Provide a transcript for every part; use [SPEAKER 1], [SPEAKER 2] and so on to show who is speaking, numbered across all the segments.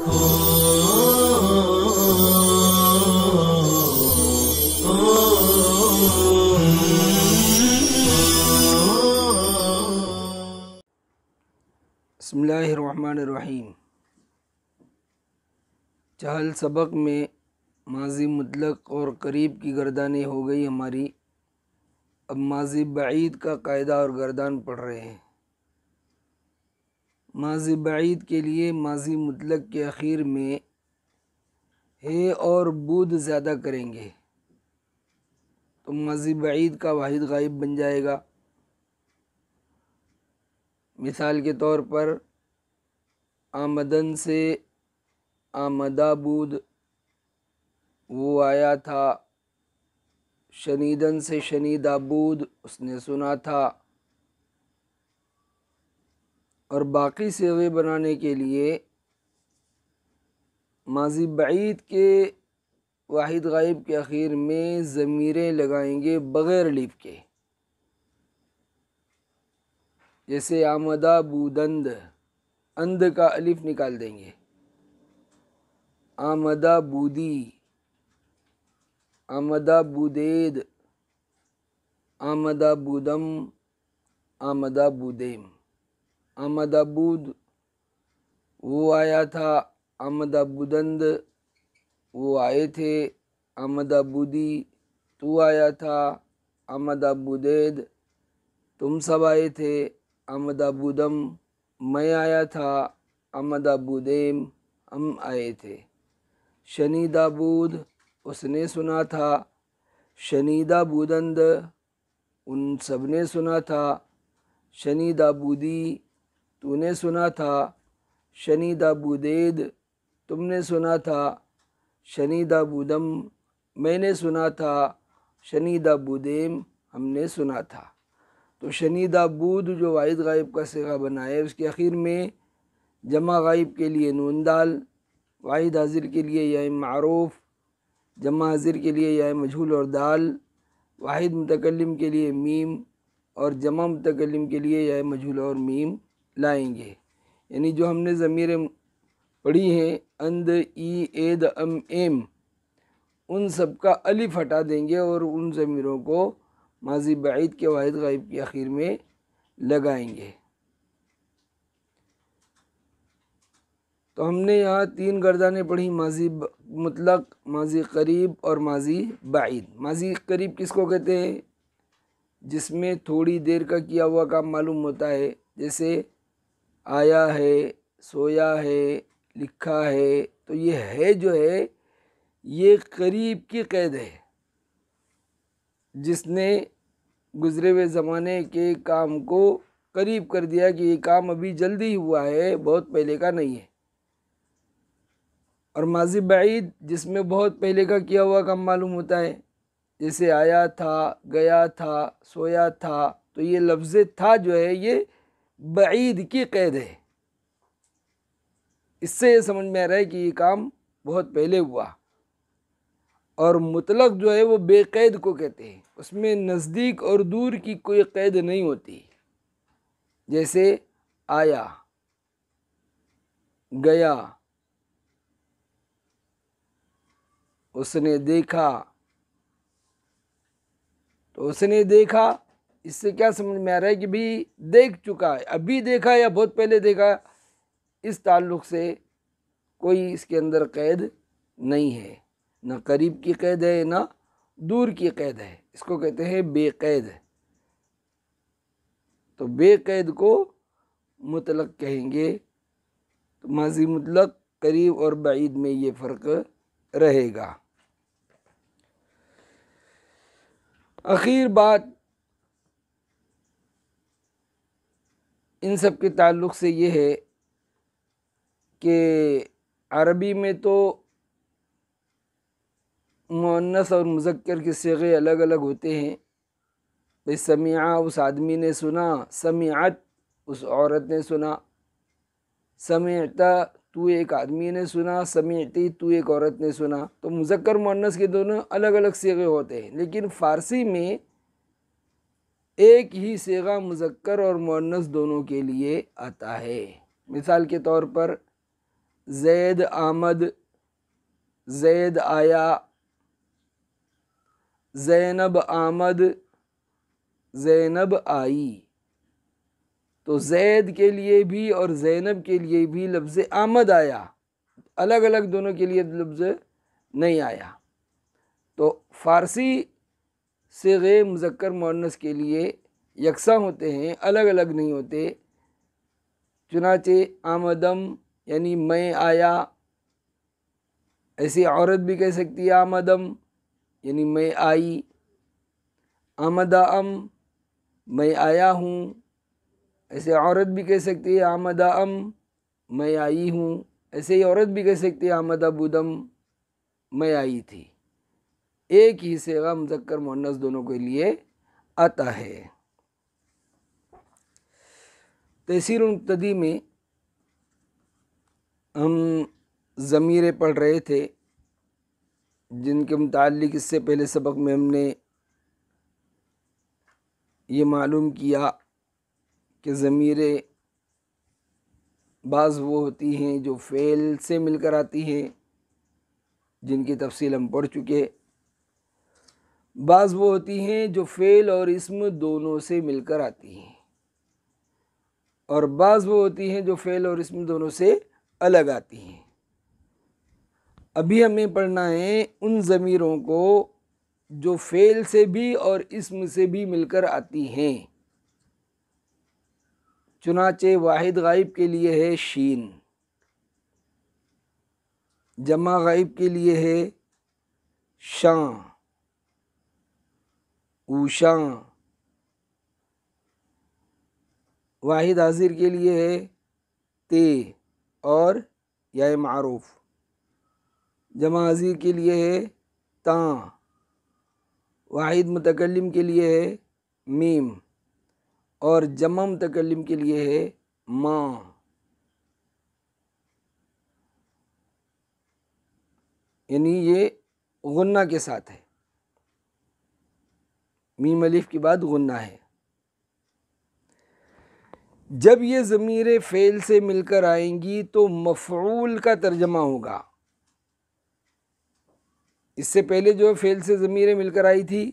[SPEAKER 1] بسم اللہ الرحمن الرحیم۔ چہل سبق میں ماضی مطلق اور قریب کی گردانیں ہو گئی ہماری، اب ماضی بعید کا قاعدہ اور گردان پڑھ رہے ہیں۔ ماضی بعید کے لیے ماضی مطلق کے اخیر میں ہے اور بود زیادہ کریں گے تو ماضی بعید کا واحد غائب بن جائے گا۔ مثال کے طور پر آمدن سے آمدہ بود، وہ آیا تھا۔ شنیدن سے شنیدہ بود، اس نے سنا تھا۔ اور باقی صیغے بنانے کے لیے ماضی بعید کے واحد غائب کے اخیر میں ضمیریں لگائیں گے بغیر الف کے، جیسے آمدہ بودند، اند کا الف نکال دیں گے۔ آمدہ بودی، آمدہ بودید، آمدہ بودم، آمدہ بودیم۔ آمدہ بود وہ آیا تھا، آمدہ بودند وہ آئے تھے، آمدہ بودی تو آیا تھا، آمدہ بودید تم سب آئے تھے، آمدہ بودم میں آیا تھا، آمدہ بودیم ہم آئے تھے۔ شنیدہ بود اس نے سنا تھا، شنیدہ بودند ان سب نے سنا تھا، شنیدہ بودی تو نے سنا تھا، شنیدہ بودید تم نے سنا تھا، شنیدہ بودم میں نے سنا تھا، شنیدہ بودیم ہم نے سنا تھا۔ تو شنیدہ بود جو واحد غائب کا صیغہ بنا ہے، اس کے اخیر میں جمع غائب کے لیے نون دال، واحد حاضر کے لیے یا معروف، جمع حاضر کے لیے یا مجہول اور دال، واحد متکلم کے لیے میم اور جمع متکلم کے لیے یا مجہول اور میم لائیں گے۔ یعنی جو ہم نے ضمیریں پڑھی ہیں اند، ای، اید، ام، ایم، ان سب کا الف ہٹا دیں گے اور ان ضمیروں کو ماضی بعید کے واحد غائب کے اخیر میں لگائیں گے۔ تو ہم نے یہاں تین گردانیں پڑھی، ماضی مطلق، ماضی قریب اور ماضی بعید۔ ماضی قریب کس کو کہتے ہیں؟ جس میں تھوڑی دیر کا کیا ہوا کام معلوم ہوتا ہے، جیسے آیا ہے، سویا ہے، لکھا ہے۔ تو یہ ہے جو ہے یہ قریب کی قید ہے، جس نے گزرے ہوئے زمانے کے کام کو قریب کر دیا کہ یہ کام ابھی جلدی ہی ہوا ہے، بہت پہلے کا نہیں ہے۔ اور ماضی بعید جس میں بہت پہلے کا کیا ہوا کام معلوم ہوتا ہے، جیسے آیا تھا، گیا تھا، سویا تھا۔ تو یہ لفظ تھا جو ہے یہ بعید کی قید ہے، اس سے یہ سمجھ میں آ رہا ہے کہ یہ کام بہت پہلے ہوا۔ اور مطلق جو ہے وہ بے قید کو کہتے ہیں، اس میں نزدیک اور دور کی کوئی قید نہیں ہوتی، جیسے آیا، گیا، اس نے دیکھا۔ تو اس نے دیکھا، اس سے کیا سمجھ میں آ رہا ہے کہ بھی دیکھ چکا ہے، ابھی دیکھا یا بہت پہلے دیکھا، اس تعلق سے کوئی اس کے اندر قید نہیں ہے، نہ قریب کی قید ہے نہ دور کی قید ہے، اس کو کہتے ہیں بے قید۔ تو بے قید کو مطلق کہیں گے۔ تو ماضی مطلق، قریب اور بعید میں یہ فرق رہے گا۔ اخیر بات ان سب کے تعلق سے یہ ہے کہ عربی میں تو مؤنث اور مذکر کے صیغے الگ الگ ہوتے ہیں۔ سمعہ اس آدمی نے سنا، سمعت اس عورت نے سنا، سمعت تو ایک آدمی نے سنا، سمعتی تو ایک عورت نے سنا۔ تو مذکر مؤنث کے دونوں الگ الگ صیغے ہوتے ہیں، لیکن فارسی میں ایک ہی صیغہ مذکر اور مؤنث دونوں کے لیے آتا ہے۔ مثال کے طور پر زید آمد، زید آیا، زینب آمد، زینب آئی۔ تو زید کے لیے بھی اور زینب کے لیے بھی لفظ آمد آیا، الگ الگ دونوں کے لیے لفظ نہیں آیا۔ تو فارسی صیغے مذکر مؤنث کے لیے یکساں ہوتے ہیں، الگ الگ نہیں ہوتے۔ چنانچہ آمدم یعنی میں آیا، ایسی عورت بھی کہہ سکتی ہے آمدم یعنی میں آئی۔ آمدہ ام میں آیا ہوں، ایسے عورت بھی کہہ سکتی ہے آمدہ ام میں آئی ہوں، ایسے ہی عورت بھی کہہ سکتی ہے آمدہ بدم میں آئی تھی۔ ایک ہی صیغہ مذکر مؤنث دونوں کے لیے آتا ہے۔ تحصیل المبتدی میں ہم ضمیریں پڑھ رہے تھے، جن کے متعلق اس سے پہلے سبق میں ہم نے یہ معلوم کیا کہ ضمیریں بعض وہ ہوتی ہیں جو فعل سے مل کر آتی ہیں، جن کی تفصیل ہم پڑھ چکے۔ بعض وہ ہوتی ہیں جو فعل اور اسم دونوں سے مل کر آتی ہیں، اور بعض وہ ہوتی ہیں جو فعل اور اسم دونوں سے الگ آتی ہیں۔ ابھی ہمیں پڑھنا ہے ان ضمیروں کو جو فعل سے بھی اور اسم سے بھی مل کر آتی ہیں۔ چنانچہ واحد غائب کے لیے ہے شین، جمع غائب کے لیے ہے شاں، اوشاں، واحد حاضر کے لیے ہے تے اور یا معروف، جمع حاضر کے لیے ہے تاں، واحد متکلم کے لیے ہے میم، اور جمع متکلم کے لیے ہے ماں۔ یعنی یہ غنہ کے ساتھ ہے، میم الف کے بعد غنہ ہے۔ جب یہ ضمیریں فعل سے مل کر آئیں گی تو مفعول کا ترجمہ ہوگا۔ اس سے پہلے جو فعل سے ضمیریں مل کر آئی تھی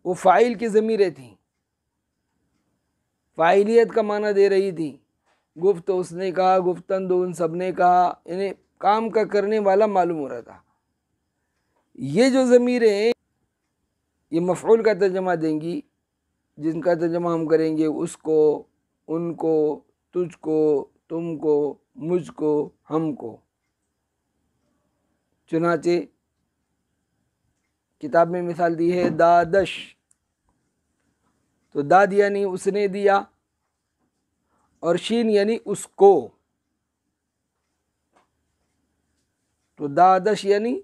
[SPEAKER 1] وہ فاعل کی ضمیریں تھیں، فاعلیت کا معنی دے رہی تھی، گفت اس نے کہا، گفتن دو ان سب نے کہا، یعنی کام کا کرنے والا معلوم ہو رہا تھا۔ یہ جو ضمیریں یہ مفعول کا ترجمہ دیں گی، جن کا ترجمہ ہم کریں گے اس کو، ان کو، تجھ کو، تم کو، مجھ کو، ہم کو۔ چنانچہ کتاب میں مثال دی ہے دادش، تو داد یعنی اس نے دیا، اور شین یعنی اس کو، تو دادش یعنی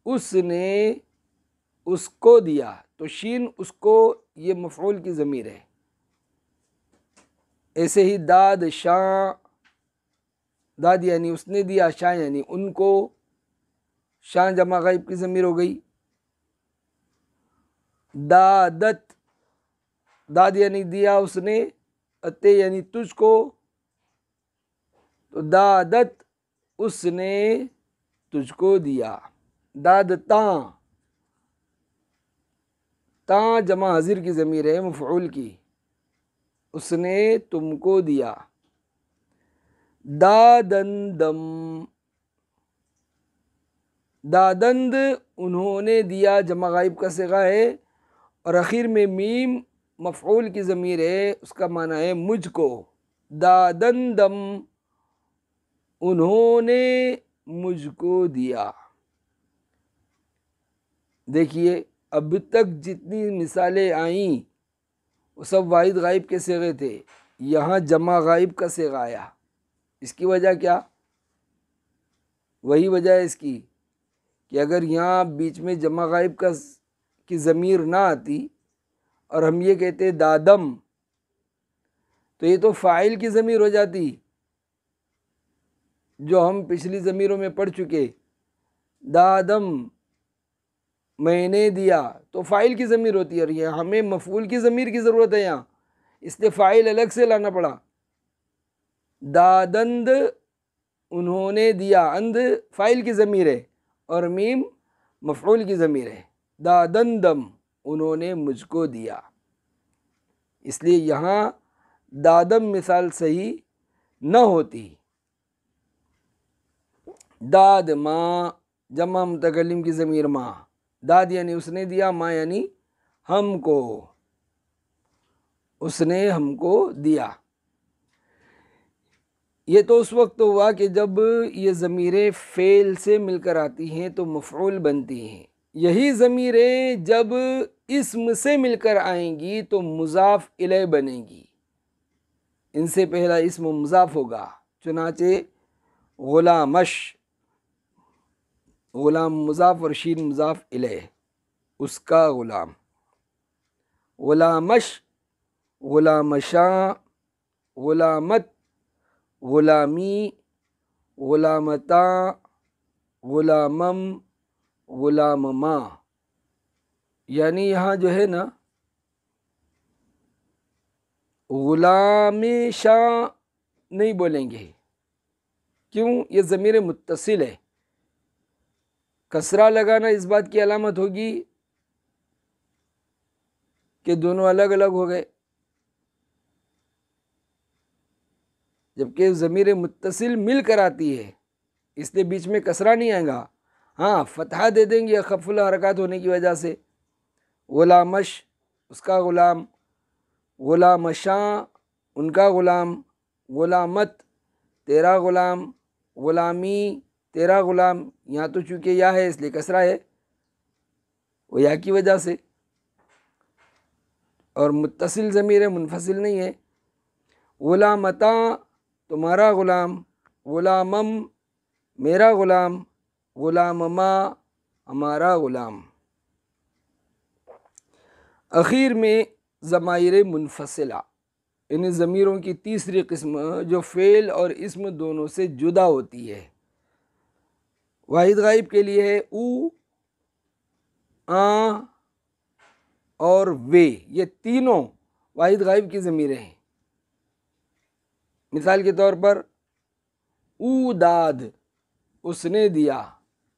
[SPEAKER 1] اس نے اس کو دیا، تو شین اس کو یہ مفعول کی ضمیر ہے۔ ایسے ہی داد شاں، داد یعنی اس نے دیا، شاں یعنی ان کو، شاں جمع غائب کی ضمیر ہو گئی۔ دادت، داد یعنی دیا اس نے، اتے یعنی تجھ کو، تو دادت اس نے تجھ کو دیا۔ دادتاں، تاں جمع حاضر کی ضمیر ہے مفعول کی، اس نے تم کو دیا۔ دادندم، دادند انہوں نے دیا جمع غائب کا صیغہ ہے، اور اخیر میں میم مفعول کی ضمیر ہے، اس کا معنی ہے مجھ کو۔ دادندم انہوں نے مجھ کو دیا۔ دیکھیے اب تک جتنی مثالیں آئیں وہ سب واحد غائب کے صیغے تھے، یہاں جمع غائب کا صیغہ آیا۔ اس کی وجہ کیا؟ وہی وجہ ہے اس کی کہ اگر یہاں بیچ میں جمع غائب کی ضمیر نہ آتی اور ہم یہ کہتے دادم، تو یہ تو فاعل کی ضمیر ہو جاتی، جو ہم پچھلی ضمیروں میں پڑھ چکے۔ دادم میں نے دیا تو فاعل کی ضمیر ہوتی ہے، اور یہ ہمیں مفعول کی ضمیر کی ضرورت ہے یہاں، اس لیے فاعل الگ سے لانا پڑا۔ دادند انہوں نے دیا، اند فاعل کی ضمیر ہے اور میم مفعول کی ضمیر ہے، دادندم انہوں نے مجھ کو دیا، اس لیے یہاں دادم مثال صحیح نہ ہوتی۔ داد ماں جمع متکلم کی ضمیر ماں، داد یعنی اس نے دیا، ماں یعنی ہم کو، اس نے ہم کو دیا۔ یہ تو اس وقت ہوا کہ جب یہ ضمیریں فعل سے مل کر آتی ہیں تو مفعول بنتی ہیں، یہی ضمیریں جب اسم سے مل کر آئیں گی تو مضاف الیہ بنے گی، ان سے پہلا اسم مضاف ہوگا، چنانچہ غلامش، غلام مضاف اور شین مضاف الیہ، اس کا غلام، غلامش، غلامشاں، غلامت، غلامی، غلامتاں، غلامم، غلامماں، یعنی یہاں جو ہے نا غلام شاں نہیں بولیں گے، کیوں؟ یہ ضمیر متصل ہے، کسرہ لگانا اس بات کی علامت ہوگی کہ دونوں الگ الگ ہو گئے، جبکہ ضمیر متصل مل کر آتی ہے اس لیے بیچ میں کسرہ نہیں آئے گا، ہاں فتحہ دے دیں گے خفض الحرکات ہونے کی وجہ سے، غلامش اس کا غلام، غلامشاں ان کا غلام، غلامت تیرا غلام، غلامی تیرا غلام، یہاں تو چونکہ یا ہے اس لیے کسرہ ہے وہ یا کی وجہ سے، اور متصل ضمیر ہے منفصل نہیں ہے، غلامتاں تمہارا غلام، غلامم میرا غلام، غلامما ہمارا غلام۔ اخیر میں ضمائر منفصلہ، یعنی ضمیروں کی تیسری قسم جو فعل اور اسم دونوں سے جدا ہوتی ہے، واحد غائب کے لیے ہے او، آں اور وے، یہ تینوں واحد غائب کی ضمیریں ہیں۔ مثال کے طور پر او داد اس نے دیا،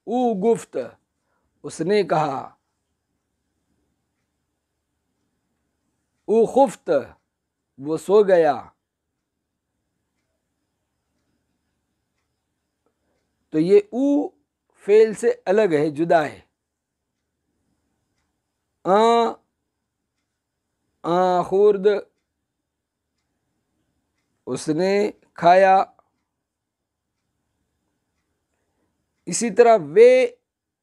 [SPEAKER 1] او گفت اس نے کہا، او خفت وہ سو گیا، تو یہ او فعل سے الگ ہے، جدا ہے۔ آں خورد اس نے کھایا، اسی طرح وے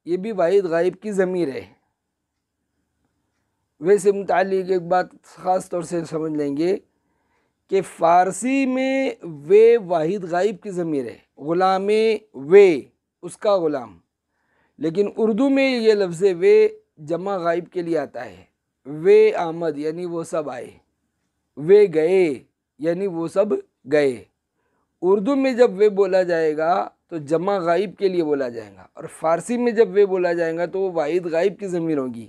[SPEAKER 1] یہ بھی واحد غائب کی ضمیر ہے۔ وے سے متعلق ایک بات خاص طور سے سمجھ لیں گے کہ فارسی میں وے واحد غائب کی ضمیر ہے، غلام وے اس کا غلام، لیکن اردو میں یہ لفظ وے جمع غائب کے لیے آتا ہے، وے آمد یعنی وہ سب آئے، وے گئے یعنی وہ سب گئے۔ اردو میں جب وے بولا جائے گا تو جمع غائب کے لیے بولا جائے گا، اور فارسی میں جب وے بولا جائے گا تو وہ واحد غائب کی ضمیر ہوگی۔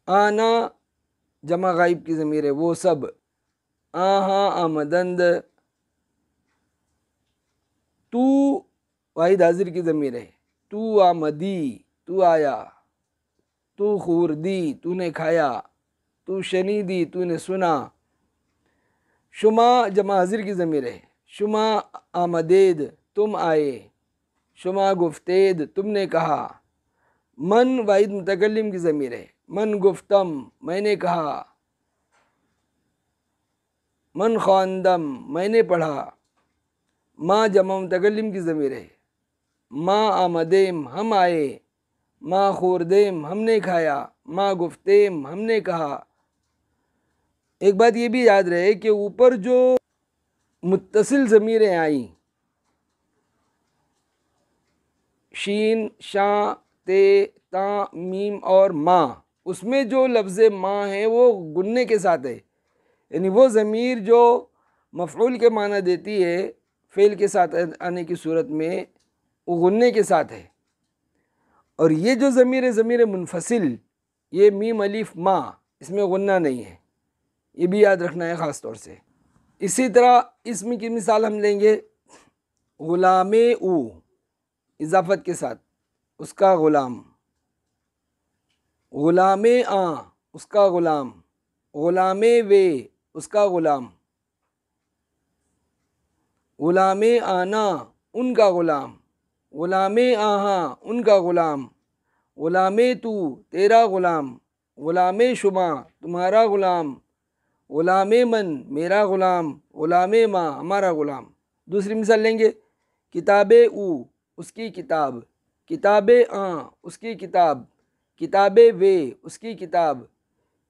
[SPEAKER 1] آنا جمع غائب کی ضمیر ہے، وہ سب، آہاں آمدند، تو واحد حاضر کی ضمیر ہے، تو آمدی تو آیا، تو خوردی تو نے کھایا، تو شنیدی تو نے سنا۔ شما جمع حاضر کی ضمیر ہے، شما آمدید تم آئے، شما گفتید تم نے کہا۔ من واحد متکلم کی ضمیر ہے، من گفتم میں نے کہا، من خواندم میں نے پڑھا۔ ما جمع متکلم کی ضمیر ہے، ما آمدیم ہم آئے، ما خوردیم ہم نے کھایا، ما گفتیم ہم نے کہا۔ ایک بات یہ بھی یاد رہے کہ اوپر جو متصل ضمیریں آئیں، شین، شاں، تے، تاں، میم اور ماں، اس میں جو لفظ ماں ہے وہ گننے کے ساتھ ہے، یعنی وہ ضمیر جو مفعول کے معنی دیتی ہے فعل کے ساتھ آنے کی صورت میں وہ غننے کے ساتھ ہے، اور یہ جو ضمیر ہے ضمیر منفصل، یہ میم الف ماں، اس میں غنہ نہیں ہے، یہ بھی یاد رکھنا ہے خاص طور سے۔ اسی طرح اسم کی مثال ہم لیں گے غلام او اضافت کے ساتھ، اس کا غلام، غلام آ اس کا غلام، غلام وے اس کا غلام، غلام آنا ان کا غلام، غلام آہاں ان کا غلام، غلام تو تیرا غلام، غلام شما تمہارا غلام، غلام من میرا غلام، غلام ماں ہمارا غلام۔ دوسری مثال لیں گے کتاب او اس کی کتاب، کتاب آں اس کی کتاب، کتاب وے اس کی کتاب،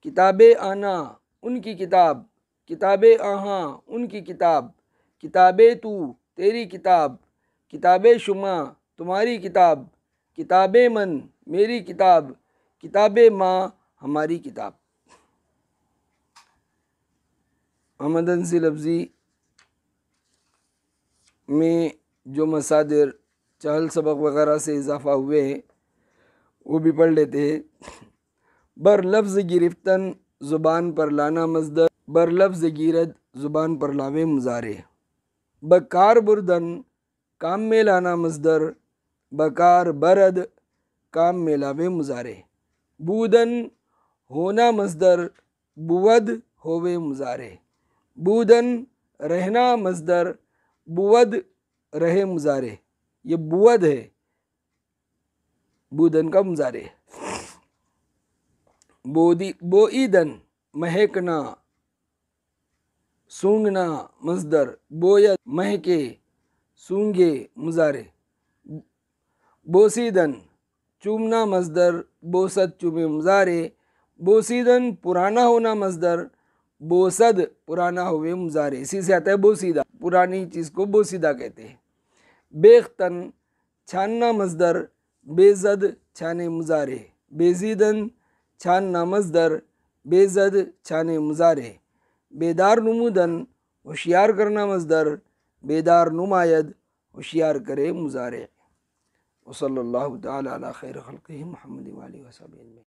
[SPEAKER 1] کتاب آنا ان کی کتاب، کتاب آہاں ان کی کتاب، کتاب تو تیری کتاب، کتاب شما تمہاری کتاب، کتاب من میری کتاب، کتاب ماں ہماری کتاب۔ آمدن سی لفظی میں جو مصادر چہل سبق وغیرہ سے اضافہ ہوئے ہیں وہ بھی پڑھ لیتے ہیں۔ بر لفظ گرفتن زبان پر لانا مصدر، بر لفظ گیرد زبان پر لاوے مضارع، بکار بردن کام میں لانا مصدر، بکار برد کام میں لاوے مضارع، بودن ہونا مصدر، بود ہووے مضارع، بودن رہنا مصدر، بود رہے مضارع، یہ بود ہے بودن کا مضارع۔ بوئیدن مہکنا سونگنا مصدر، بوید مہکے سونگے مضارع، بوسیدن چومنا مصدر، بوسد چومے مضارع، بوسیدن پرانا ہونا مصدر، بوسد پرانا ہوئے مضارع، اسی سے آتا ہے بوسیدہ، پرانی چیز کو بوسیدہ کہتے ہیں۔ بیختن چھاننا مصدر، بیزد چھانے مضارع، بیزیدن چھاننا مصدر، بیزد چھانے مضارع، بیدار نمودن ہوشیار کرنا مصدر، بیدار نماید ہوشیار کرے مضارع۔ وصلی اللہ تعالی علی خیر خلقہ محمد وآلہ وصحبہ اجمعین۔